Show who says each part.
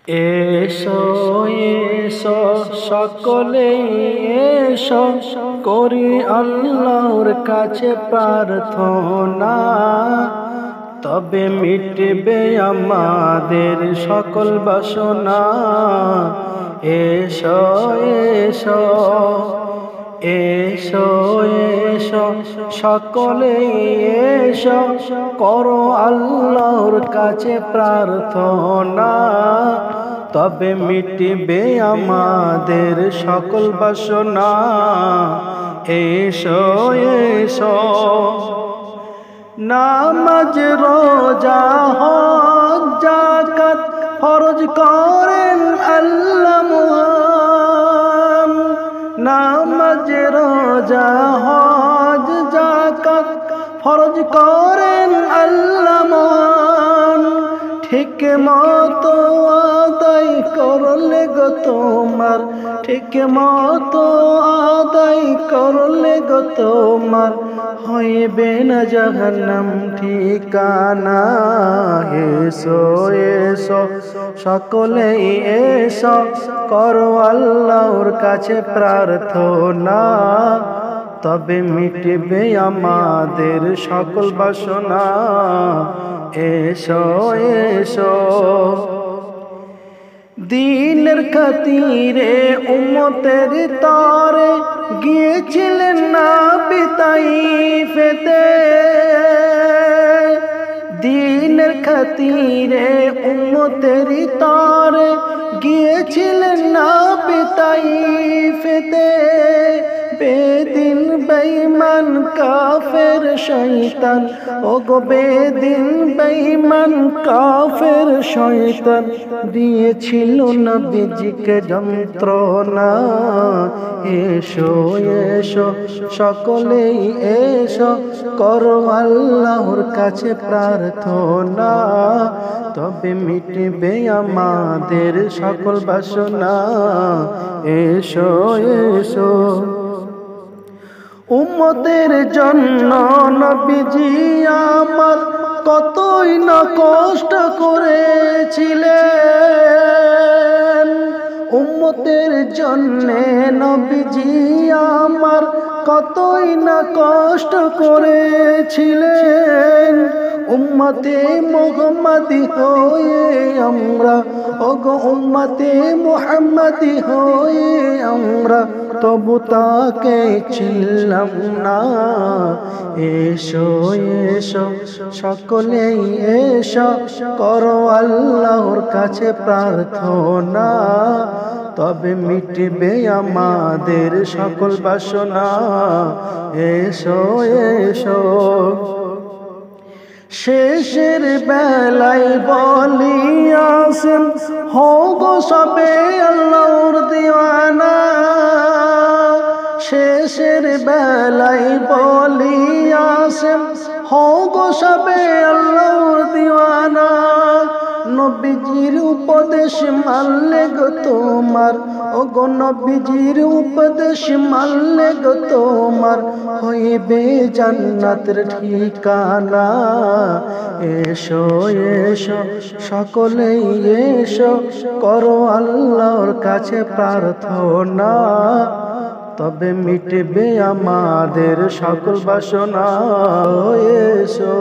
Speaker 1: এসো এসো সকলে এসো করি আল্লাহর কাছে প্রার্থনা, তবে মিটবে আমাদের সকল বাসনা। এসো এসো এসো এসো সকলে এসো করো আল্লাহর কাছে প্রার্থনা, তবে মিটবে আমাদের সকল বাসনা। এসো এসো নামাজ রোজা হজ যাকাত ফরজ করেন আল্লাহ মহান। নামাজ রোজা হজ যাকাত ফরজ করেন আল্লাহ মহান। ঠিক মতো আদায় করলে গো তোমার, ঠিক মতো আদায় করলে গো তোমার হইবে না জাহান্নাম ঠিকানা। এসো এসো সকলেই এসো করো আল্লাহর কাছে প্রার্থনা, তবে মিটবে আমাদের সকল বাসনা। এসো এসো দিনের খাতিরে উম্মতের তরে গিয়েছিলেন নবী তাইফেতে। দিনের খাতিরে উম্মতের তরে গিয়েছিলেন নবী তাইফেতে। বেদিন বেঈমান কাফের শয়তান, ওগো বেদিন বেঈমান কাফের শয়তান দিয়েছিল নবীজিকে যন্ত্রণা। এসো এসো সকলেই এসো করো আল্লাহর কাছে প্রার্থনা, তবে মিটবে আমাদের সকল বাসনা। এসো এসো উম্মতের জন্য নবীজি আমার কতই না কষ্ট করেছিলেন। উম্মতের জন্যে নবীজি আমার কতই না কষ্ট করেছিলেন। উম্মতে মুহাম্মাদি হয়ে আমরা, ওগো উম্মতে মুহাম্মাদি হয়ে আমরা তবু তাকে চিনলাম না। এসো এসো সকলেই এসো করো আল্লাহর কাছে প্রার্থনা, তবে মিটবে আমাদের সকল বাসনা। এসো এসো শেষের বেলায় বলিয়াছেন হও গো সবে আল্লাহর দিওয়ানা। শেষের বেলায় বলিয়াছেন হও গো সবে আল্লাহর দিওয়ানা। নবীজির উপদেশ মানলে গো তোমার, ওগো নবীজির উপদেশ মানলে গো তোমার হইবে জান্নাতের ঠিকানা। এসো এসো সকলেই এসো করো আল্লাহর কাছে প্রার্থনা, তবে মিটবে আমাদের সকল বাসনা। এসো।